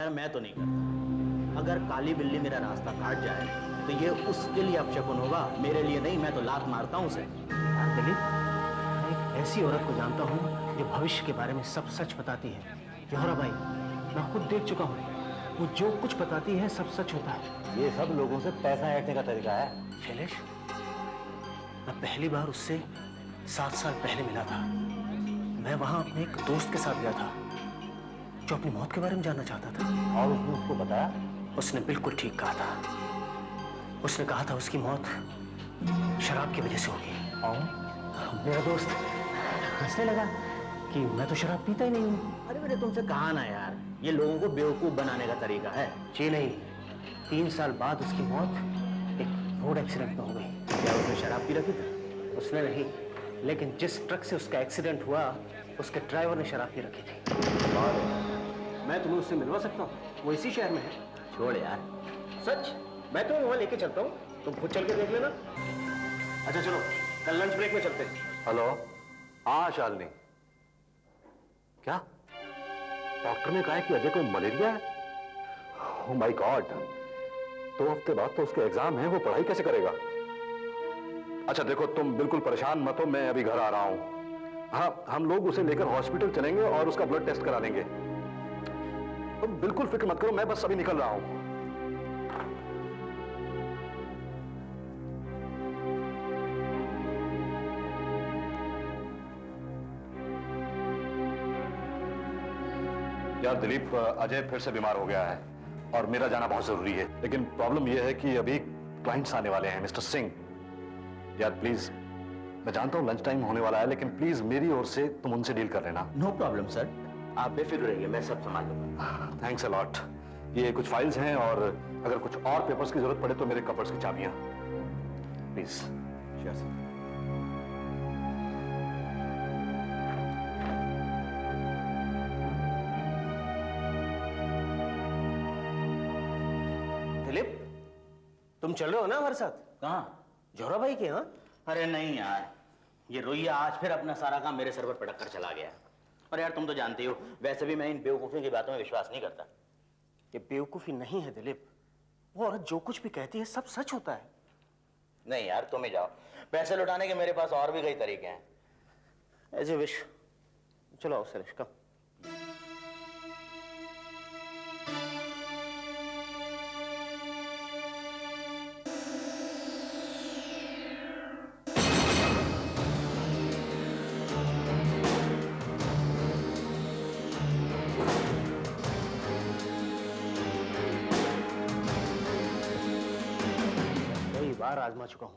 है मैं तो नहीं करता। अगर काली बिल्ली मेरा रास्ता काट जाए तो ये उसके लिए अपशकुन होगा, मेरे लिए नहीं। मैं तो लात मारता हूँ उसे। दिलीप, मैं एक ऐसी औरत को जानता हूँ जो भविष्य के बारे में सब सच बताती है। जौहरा भाई, मैं खुद देख चुका हूँ, वो जो कुछ बताती है सब सच होता है। ये सब लोगों से पैसा ऐंठने का तरीका है। शैलेश, मैं पहली बार उससे 7 साल पहले मिला था। मैं वहां अपने एक दोस्त के साथ गया था जो अपनी मौत के बारे में जानना चाहता था। और उसने उसको बताया? उसने बिल्कुल ठीक कहा था। उसने कहा था उसकी मौत शराब की वजह से होगी। और मेरा दोस्त हंसने लगा कि मैं तो शराब पीता ही नहीं हूँ। अरे मैंने तुमसे कहा ना यार, ये लोगों को बेवकूफ बनाने का तरीका है। जी नहीं, 3 साल बाद उसकी मौत एक रोड एक्सीडेंट में हो गई। क्या उसने शराब पी रखी थी? उसने नहीं, लेकिन जिस ट्रक से उसका एक्सीडेंट हुआ उसके ड्राइवर ने शराब पी रखी थी। मैं तुम्हें उससे मिलवा सकता हूँ, वो इसी शहर में है। छोड़ यार। सच, मैं तुम्हें वहां लेके चलता हूँ, तुम खुद चल के देख लेना। अच्छा चलो, कल लंच ब्रेक में चलते हैं। हेलो, हाँ शालिनी। क्या डॉक्टर ने कहा है कि अजय को मलेरिया है? ओह माय गॉड, 2 हफ्ते बाद तो उसके एग्जाम है, वो पढ़ाई कैसे करेगा? अच्छा देखो, तुम बिल्कुल परेशान मत हो, मैं अभी घर आ रहा हूं। हाँ, हम लोग उसे लेकर हॉस्पिटल चलेंगे और उसका ब्लड टेस्ट करा लेंगे। तुम बिल्कुल फिक्र मत करो, मैं बस अभी निकल रहा हूं। यार दिलीप, अजय फिर से बीमार हो गया है और मेरा जाना बहुत जरूरी है। लेकिन प्रॉब्लम यह है कि अभी क्लाइंट्स आने वाले हैं। मिस्टर सिंह, यार प्लीज, मैं जानता हूं लंच टाइम होने वाला है, लेकिन प्लीज मेरी ओर से तुम उनसे डील कर लेना। नो प्रॉब्लम सर, आप बेफिक्र रहिए, मैं सब संभाल लूंगा। Thanks a lot. ये कुछ फाइल्स हैं और अगर कुछ और पेपर्स की जरूरत पड़े तो मेरे कपबोर्ड्स की चाबियां, प्लीज। Sure sir. दिलीप, तुम चल रहे हो ना हमारे साथ? कहाँ? जौहरा भाई के यहाँ? अरे नहीं यार, ये रोइया आज फिर अपना सारा काम मेरे सर पर पटक कर चला गया। और यार तुम तो जानते हो, वैसे भी मैं इन बेवकूफी की बातों में विश्वास नहीं करता। ये बेवकूफी नहीं है दिलीप, वो औरत जो कुछ भी कहती है सब सच होता है। नहीं यार, तुम ही जाओ, पैसे लौटाने के मेरे पास और भी कई तरीके हैं। As a wish. चलो आओ सरेश, कम। बार आजमा चुका हूं,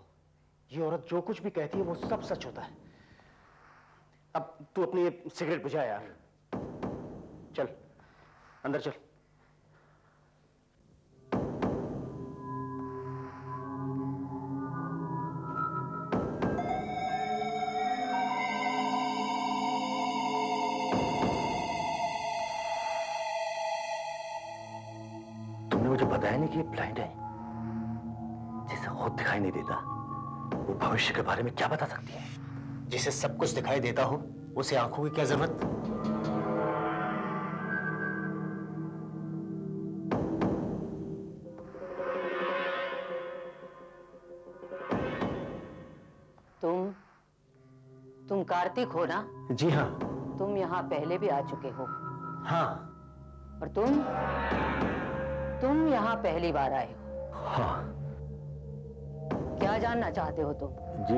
ये औरत जो कुछ भी कहती है वो सब सच होता है। अब तू अपनी ये सिगरेट बुझा यार। चल अंदर चल। तुमने मुझे बताया नहीं कि ये ब्लाइंड है, जिसे खुद दिखाई नहीं देता, वो भविष्य के बारे में क्या बता सकती है? जिसे सब कुछ दिखाई देता हो उसे आंखों की क्या जरूरत? तुम कार्तिक हो ना? जी हाँ। तुम यहाँ पहले भी आ चुके हो? हाँ। और तुम यहाँ पहली बार आए हो? हाँ। क्या जानना चाहते हो तुम? जी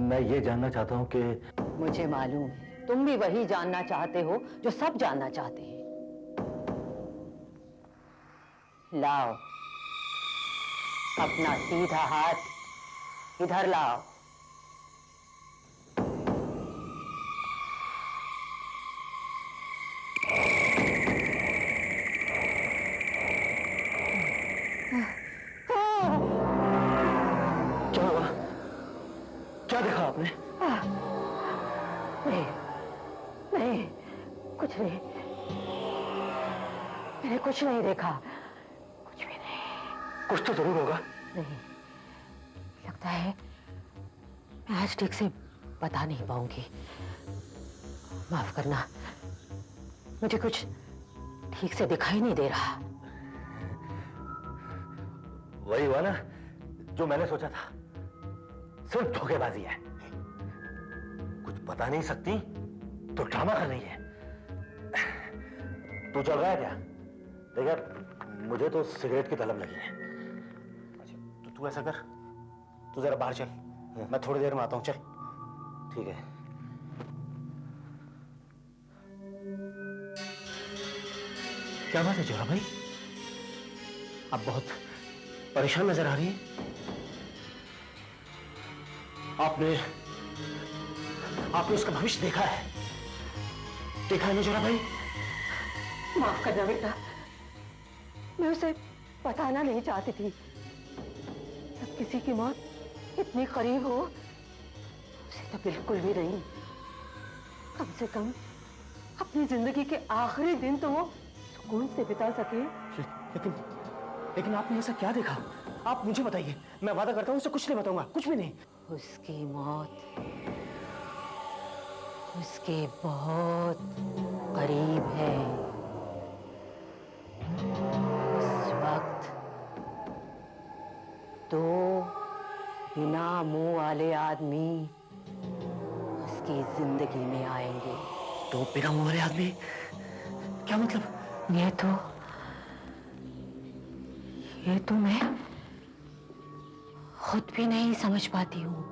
मैं ये जानना चाहता हूँ कि मुझे मालूम है तुम भी वही जानना चाहते हो जो सब जानना चाहते हैं। लाओ अपना सीधा हाथ इधर लाओ। क्या हुआ? क्या देखा आपने? नहीं नहीं, कुछ नहीं, मैंने कुछ नहीं देखा, कुछ भी नहीं। कुछ तो जरूर होगा। नहीं, लगता है मैं आज ठीक से बता नहीं पाऊंगी। माफ करना, मुझे कुछ ठीक से दिखाई नहीं दे रहा। वही हुआ ना जो मैंने सोचा था, सिर्फ धोखेबाजी है। कुछ बता नहीं सकती तो ड्रामा कर रही है। तू चल रहा है क्या? देख यार, मुझे तो सिगरेट की तलब लगी है। अच्छा तो तू ऐसा कर, तू जरा बाहर चल, मैं थोड़ी देर में आता हूं। चल। ठीक है। क्या बात है जोरा भाई, आप बहुत परेशान नजर आ रही है। आपने उसका भविष्य देखा है? देखा है ना जोरा भाई? माफ करना बेटा, मैं उसे बताना नहीं चाहती थी। जब किसी की मौत इतनी करीब हो उसे तो बिल्कुल भी नहीं। कम से कम अपनी जिंदगी के आखिरी दिन तो वो सुकून से बिता सके। लेकिन आपने ऐसा क्या देखा? आप मुझे बताइए, मैं वादा करता हूं उसे कुछ नहीं बताऊंगा, कुछ भी नहीं। उसकी मौत उसके बहुत करीब है। इस वक्त दो बिना मुंह वाले आदमी उसकी जिंदगी में आएंगे। तो बिना मुंह वाले आदमी? क्या मतलब? ये तो मैं खुद भी नहीं समझ पाती हूँ।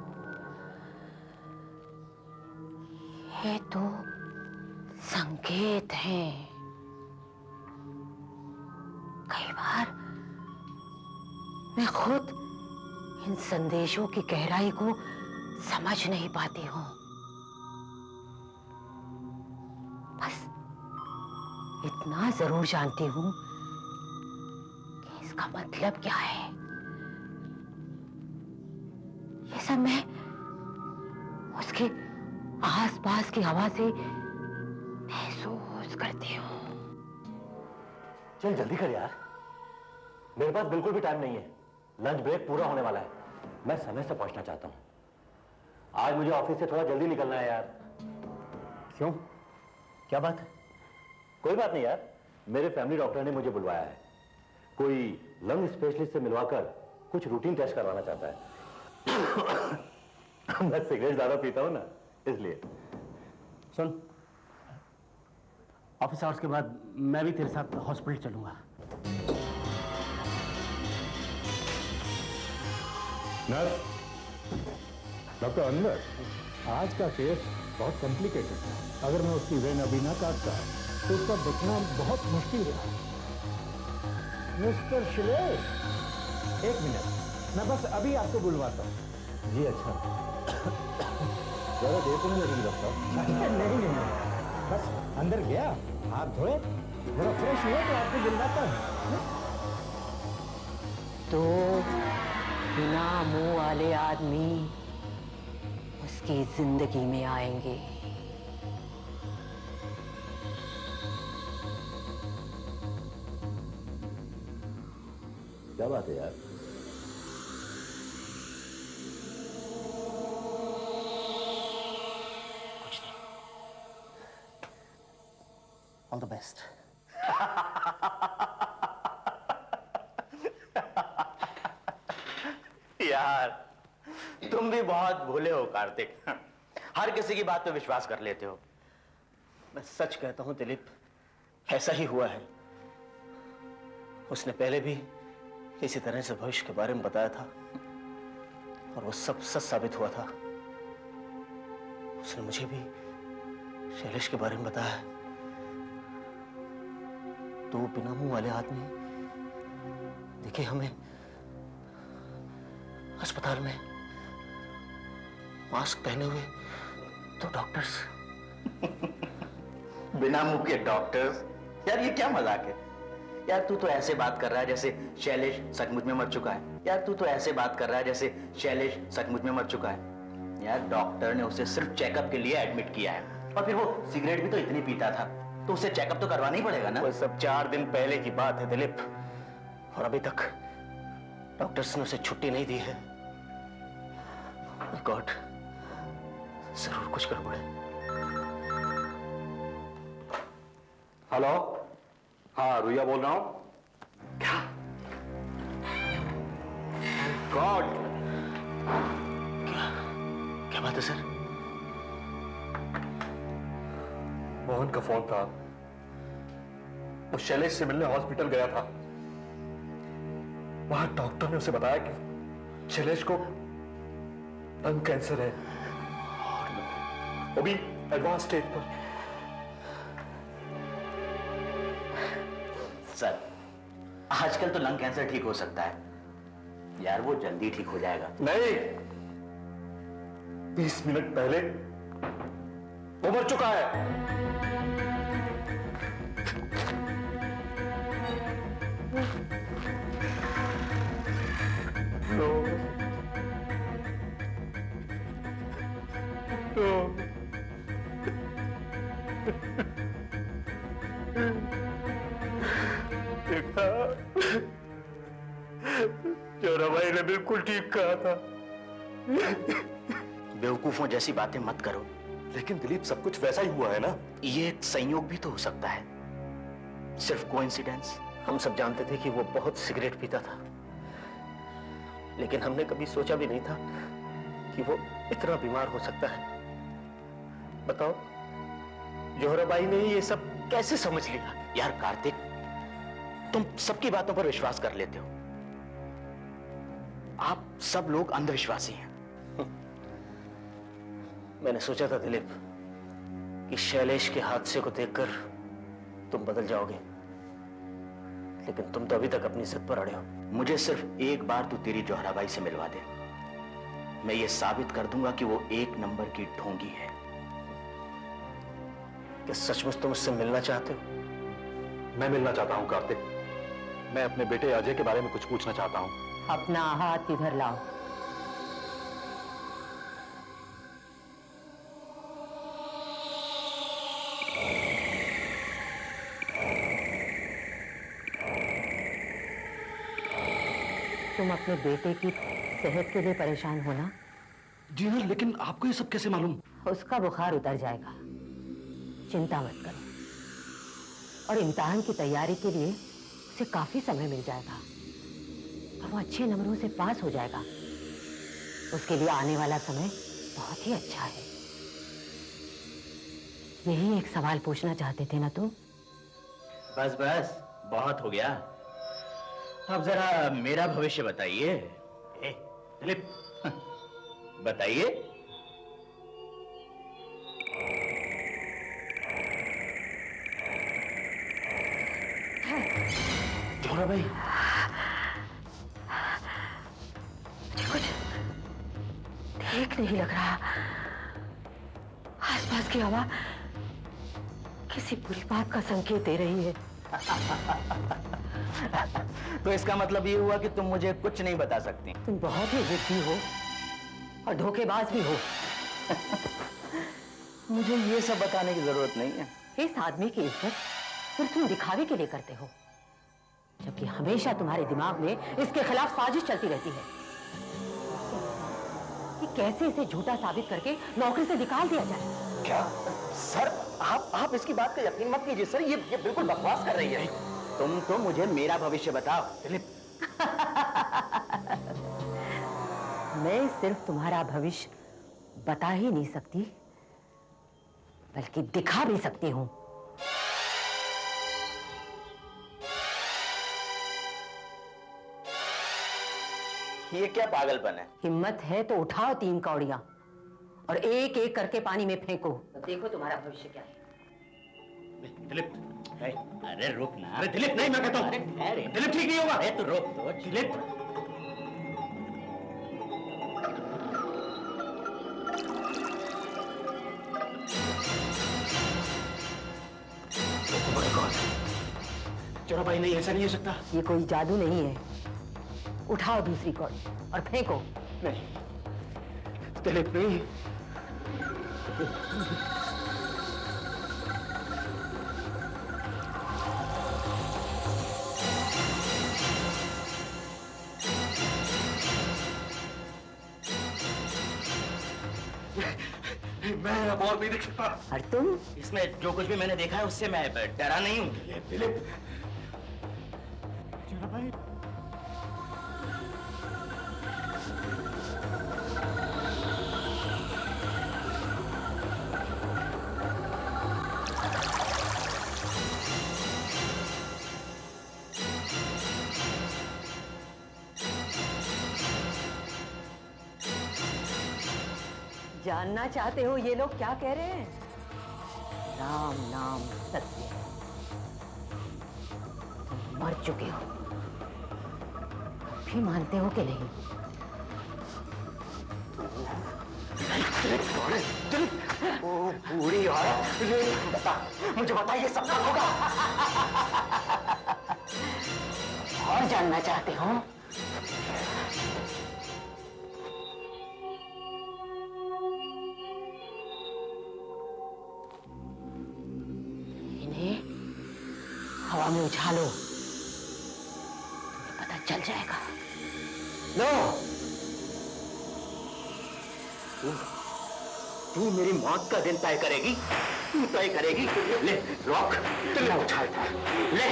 ये तो संकेत हैं। कई बार मैं खुद इन संदेशों की गहराई को समझ नहीं पाती हूँ। बस इतना जरूर जानती हूँ कि इसका मतलब क्या है। ये सब मैं उसके आसपास की हवा से महसूस करती हूँ। चल जल्दी कर यार, मेरे पास बिल्कुल भी टाइम नहीं है। लंच ब्रेक पूरा होने वाला है, मैं समय से पहुंचना चाहता हूं। आज मुझे ऑफिस से थोड़ा जल्दी निकलना है यार। क्यों? क्या बात है? कोई बात नहीं यार, मेरे फैमिली डॉक्टर ने मुझे बुलवाया है। कोई लंग स्पेशलिस्ट से मिलवाकर कुछ रूटीन टेस्ट करवाना चाहता है। मैं सिगरेट ज्यादा पीता हूं ना, इसलिए। सुन, ऑफिस आवर्स के बाद मैं भी तेरे साथ हॉस्पिटल चलूंगा। नर्स, डॉक्टर अनवर, आज का केस बहुत कॉम्प्लिकेटेड है। अगर मैं उसकी वेन अभी ना काटता तो उसका बचना बहुत मुश्किल था। मिस्टर शिलेश, एक मिनट, मैं बस अभी आपको बुलवाता हूँ। जी अच्छा। ज्यादा देर तो नहीं लगेगी डॉक्टर? नहीं, बस अंदर गया, हाथ धोए, थोड़ा फ्रेश हुए तो आपको बुलवाता हूँ। तो बिना मुंह वाले आदमी उसकी जिंदगी में आएंगे। क्या बात है यार? कुछ नहीं। All the best. यार तुम भी बहुत भोले हो कार्तिक, हर किसी की बात पे विश्वास कर लेते हो। मैं सच कहता हूं दिलीप, ऐसा ही हुआ है। उसने पहले भी इसी तरह से भविष्य के बारे में बताया था और वो सब सच साबित हुआ था। उसने मुझे भी शैलेश के बारे में बताया। दो बिना मुंह वाले आदमी देखे हमें अस्पताल में मास्क पहने हुए, तो डॉक्टर्स। बिना मुंह के डॉक्टर्स? यार ये क्या मजाक है? यार तू तो ऐसे बात कर रहा है जैसे शैलेश सचमुच में मर चुका है। यार तू तो ऐसे बात कर रहा है जैसे शैलेश सचमुच में मर चुका है। यार डॉक्टर ने उसे सिर्फ चेकअप के लिए एडमिट किया है, और फिर वो सिगरेट भी तो इतनी पीता था, तो उसे चेकअप तो करवाना ही पड़ेगा ना। वो सब 4 दिन पहले की बात है दिलीप, और अभी तक डॉक्टर्स ने उसे छुट्टी नहीं दी है। गॉड, जरूर कुछ गड़बड़ है। हेलो, हाँ रुया बोल रहा हूं। क्या गॉड, क्या बात है सर? मोहन का फोन था। वो शैलेश से मिलने हॉस्पिटल गया था। वहां डॉक्टर ने उसे बताया कि शैलेश को लंग कैंसर है, वो भी एडवांस स्टेज पर। सर, आजकल तो लंग कैंसर ठीक हो सकता है यार, वो जल्दी ठीक हो जाएगा। नहीं, 20 मिनट पहले वो मर चुका है। जोरा भाई ने बिल्कुल ठीक कहा था। बेवकूफों जैसी बातें मत करो। लेकिन दिलीप, सब कुछ वैसा ही हुआ है ना। ये एक संयोग भी तो हो सकता है, सिर्फ कोइंसिडेंस। हम सब जानते थे कि वो बहुत सिगरेट पीता था, लेकिन हमने कभी सोचा भी नहीं था कि वो इतना बीमार हो सकता है। बताओ, जोहराबाई ने ये सब कैसे समझ लिया? यार कार्तिक, तुम सबकी बातों पर विश्वास कर लेते हो। आप सब लोग अंधविश्वासी हैं। मैंने सोचा था दिलीप कि शैलेश के हादसे को देखकर तुम बदल जाओगे, लेकिन तुम तो अभी तक अपनी जिद पर अड़े हो। मुझे सिर्फ एक बार तू तेरी जोहराबाई से मिलवा दे, मैं ये साबित कर दूंगा कि वो एक नंबर की ढोंगी है। क्या सचमुच तुम उससे मिलना चाहते हो? मैं मिलना चाहता हूं कार्तिक। मैं अपने बेटे अजय के बारे में कुछ पूछना चाहता हूं। अपना हाथ इधर लाओ। तुम अपने बेटे की सेहत के लिए परेशान हो ना? जी हाँ, लेकिन आपको ये सब कैसे मालूम? उसका बुखार उतर जाएगा, चिंता मत करो। और इम्तिहान की तैयारी के लिए उसे काफी समय मिल जाएगा और वो अच्छे नंबरों से पास हो जाएगा। उसके लिए आने वाला समय बहुत ही अच्छा है। यही एक सवाल पूछना चाहते थे ना तुम? बस बस, बहुत हो गया। अब जरा मेरा भविष्य बताइए। दिलीप, बताइए। जोहरा भाई, मुझे कुछ ठीक नहीं लग रहा। आसपास की हवा किसी बुरी बात का संकेत दे रही है। तो इसका मतलब ये हुआ कि तुम मुझे कुछ नहीं बता सकती। तुम बहुत ही जिद्दी हो और धोखेबाज भी हो। मुझे ये सब बताने की जरूरत नहीं है। इस आदमी की इज्जत सिर्फ तुम दिखावे के लिए करते हो, जबकि हमेशा तुम्हारे दिमाग में इसके खिलाफ साजिश चलती रहती है कि कैसे इसे झूठा साबित करके नौकरी से निकाल दिया जाए। क्या सर, आप इसकी बात का यकीन मत कीजिए सर, ये बिल्कुल बकवास कर रही है। तुम तो मुझे मेरा भविष्य बताओ दिलीप। मैं सिर्फ तुम्हारा भविष्य बता ही नहीं सकती, बल्कि दिखा भी सकती हूँ। ये क्या पागलपन है? हिम्मत है तो उठाओ 3 कौड़ियां और एक एक करके पानी में फेंको। देखो तुम्हारा भविष्य क्या है। दिलीप, अरे रुक ना। अरे दिलीप, नहीं, मैं कहता हूँ। अरे दिलीप, ठीक नहीं होगा। अरे तो रुक तो दिलीप। जोहरा भाई, नहीं, ऐसा नहीं हो सकता। ये कोई जादू नहीं है। उठाओ दूसरी कौड़ी और फेंको। नहीं दिलीप, नहीं। मैं अब और नहीं देख सकता। और तुम? इसमें जो कुछ भी मैंने देखा है उससे मैं डरा नहीं हूँ। दिलीप, शराब भाई। जानना चाहते हो ये लोग क्या कह रहे हैं? राम नाम सत्य है। तुम मर चुके हो, भी मानते हो कि नहीं? ओ पूरी औरत, मुझे बताइए सब कब होगा? और जानना चाहते हो? इन्हें हवा में उछालो, तुम्हें पता चल जाएगा। नो, तू मेरी मौत का दिन तय करेगी, तू तय करेगी। ले रॉक, तुमने उछालता है, ले।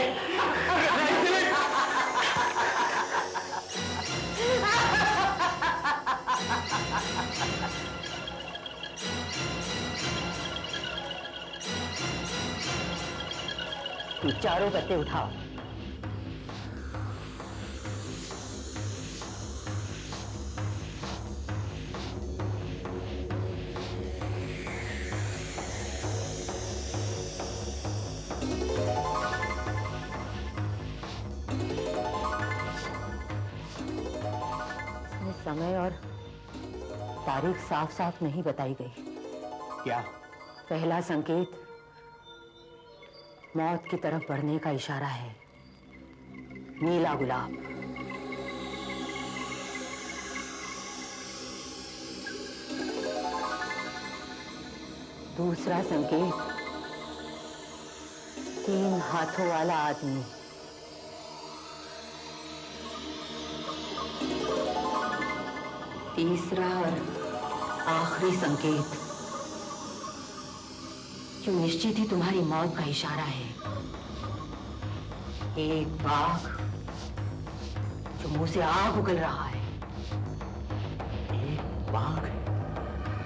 तू चारों गत्ते उठाओ। समय और तारीख साफ साफ नहीं बताई गई। क्या? पहला संकेत मौत की तरफ बढ़ने का इशारा है, नीला गुलाब। दूसरा संकेत 3 हाथों वाला आदमी। तीसरा और आखिरी संकेत जो निश्चित ही तुम्हारी मौत का इशारा है, एक बाघ जो मुंह से आग उगल रहा है। एक बाघ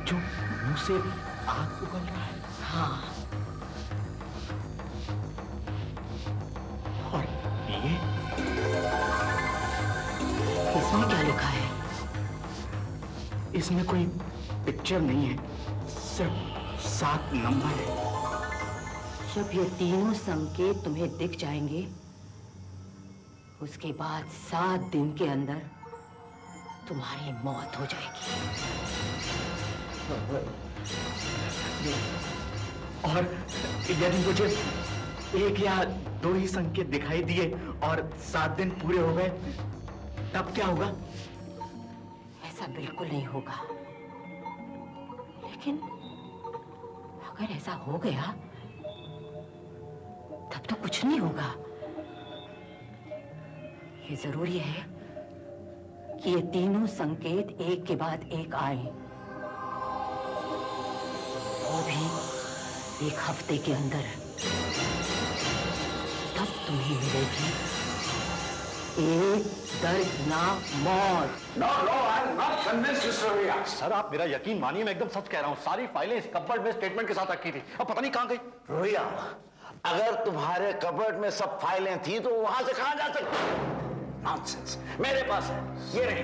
जो मुंह से आग उगल रहा है। हाँ, और ये इसमें क्या लिखा है? इसमें कोई पिक्चर नहीं है, सिर्फ 7 नंबर है। जब ये तीनों संकेत तुम्हें दिख जाएंगे, उसके बाद 7 दिन के अंदर तुम्हारी मौत हो जाएगी। और यदि मुझे 1 या 2 ही संकेत दिखाई दिए और 7 दिन पूरे हो गए, तब क्या होगा? ऐसा बिल्कुल नहीं होगा। लेकिन अगर ऐसा हो गया तब तो कुछ नहीं होगा। ये जरूरी है कि ये तीनों संकेत एक के बाद एक आए, वो भी 1 हफ्ते के अंदर। तब तुम्हें मिलेगी एक दर्दनाक मौत। No, I'm not convinced, Mr. Riya. Sir आप मेरा यकीन मानिए, मैं एकदम सच कह रहा हूँ। सारी फाइलें इस कपबोर्ड में स्टेटमेंट के साथ रखी थी, अब पता नहीं कहाँ गई। रोहिया, अगर तुम्हारे कबर्ड में सब फाइलें थी तो वहां से कहां जा सकती? नॉनसेंस, मेरे पास है, ये रही।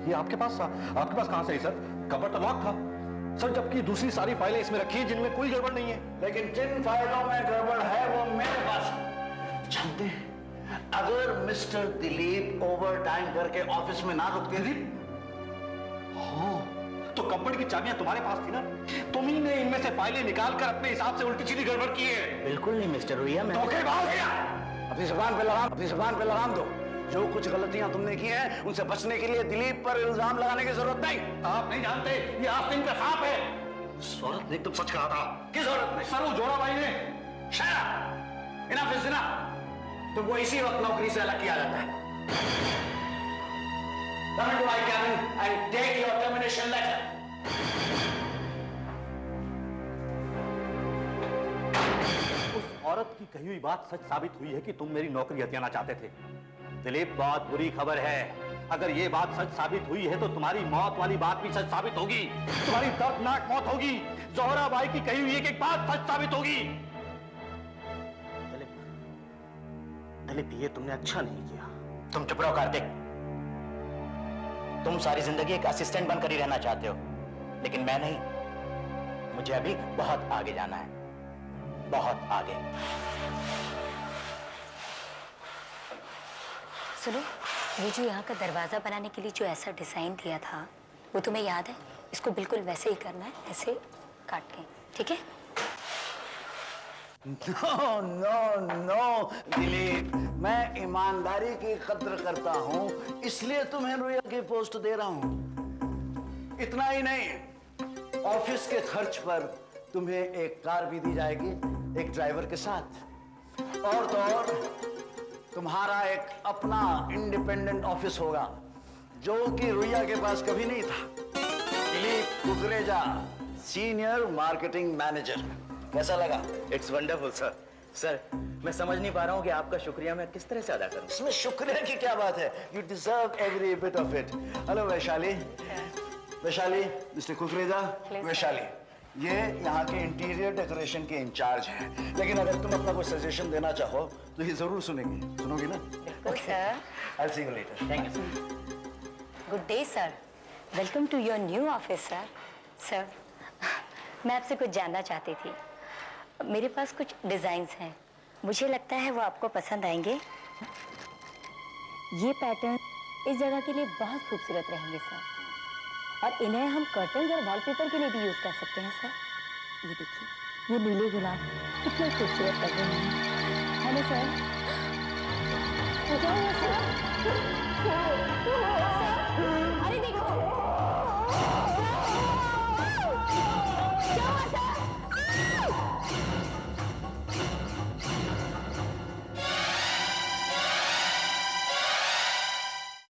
ये आपके पास कहाँ से है सर? कपबोर्ड तो लॉक था सर, जबकि दूसरी सारी फाइलें इसमें रखी हैं जिनमें कोई गड़बड़ नहीं है। लेकिन जिन फाइलों में गड़बड़ है वो मेरे पास है। जानते हैं, अगर मिस्टर दिलीप ओवर टाइम करके ऑफिस में ना रुकते थे, हाँ, तो कपबोर्ड की चाबियां तुम्हारे पास थी ना, तुम ही ने इनमें से फाइलें निकाल कर अपने हिसाब से उल्टी सीधी गड़बड़ की है। बिल्कुल नहीं मिस्टर रोहिया, मैं धोखेबाज है। अपनी जुबान पे लगाम दो। जो कुछ गलतियां तुमने की हैं, उनसे बचने के लिए दिलीप पर इल्जाम लगाने की जरूरत नहीं। आप नहीं जानते, ये आस्तीन का सांप है। उस औरत ने एकदम सच कहा था। किस औरत ने? सर वो जोड़ा भाई ने। शायद इनफ इज इनफ। तुमको इसी वक्त नौकरी से अलग किया जाता है। Come into my cabin and take your termination letter. उस औरत की कही हुई बात सच साबित हुई है कि तुम मेरी नौकरी हथियाना चाहते थे। दिलीप, बहुत बुरी खबर है। अगर ये बात सच साबित हुई है तो तुम्हारी मौत वाली बात भी सच साबित होगी। तुम्हारी दर्दनाक मौत होगी। जोहरा बाई की कही हुई एक बात सच साबित होगी। दिलीप, दिलीप, ये तुमने अच्छा नहीं किया। तुम चुप रहो कार्तिक। तुम सारी जिंदगी एक असिस्टेंट बनकर ही रहना चाहते हो, लेकिन मैं नहीं। मुझे अभी बहुत आगे जाना है, बहुत आगे। सुनो, ये जो यहाँ का दरवाजा बनाने के लिए जो ऐसा डिजाइन दिया था, वो तुम्हें याद है? इसको बिल्कुल वैसे ही करना है, ऐसे काट के, ठीक है? नो नो नो दिलीप, मैं ईमानदारी की कद्र करता हूँ, इसलिए तुम्हें रुया की पोस्ट दे रहा हूँ। इतना ही नहीं, ऑफिस के खर्च पर तुम्हें एक कार भी दी जाएगी, एक ड्राइवर के साथ। और तो और तुम्हारा एक अपना इंडिपेंडेंट ऑफिस होगा, जो कि रुया के पास कभी नहीं था। Dilip Kukreja, senior marketing manager. कैसा लगा? It's wonderful sir. सर, मैं समझ नहीं पा रहा हूँ कि आपका शुक्रिया मैं किस तरह से अदा करूँ। इसमें शुक्रिया की क्या बात है? You deserve every bit of it. Hello Vaishali. Vaishali, mister Kukreja. Vaishali, ये यहाँ के इंटीरियर डेकोरेशन के इंचार्ज हैं, लेकिन अगर तुम अपना कोई सजेशन देना चाहो तो ये जरूर सुनेंगे। सुनोगी ना? बिल्कुल sir. I'll see you later. Thank you sir. Good day sir, welcome to your new office sir. Sir, मैं आपसे कुछ जानना चाहती थी। मेरे पास कुछ डिजाइन्स हैं, मुझे लगता है वो आपको पसंद आएंगे। ये पैटर्न इस जगह के लिए बहुत खूबसूरत रहेंगे सर, और इन्हें हम कर्टन्स और वॉलपेपर के लिए भी यूज कर सकते हैं सर। ये देखिए, ये नीले गुलाब कितने खूबसूरत लग रहे हैं, है ना सर? हो जाएगा सर?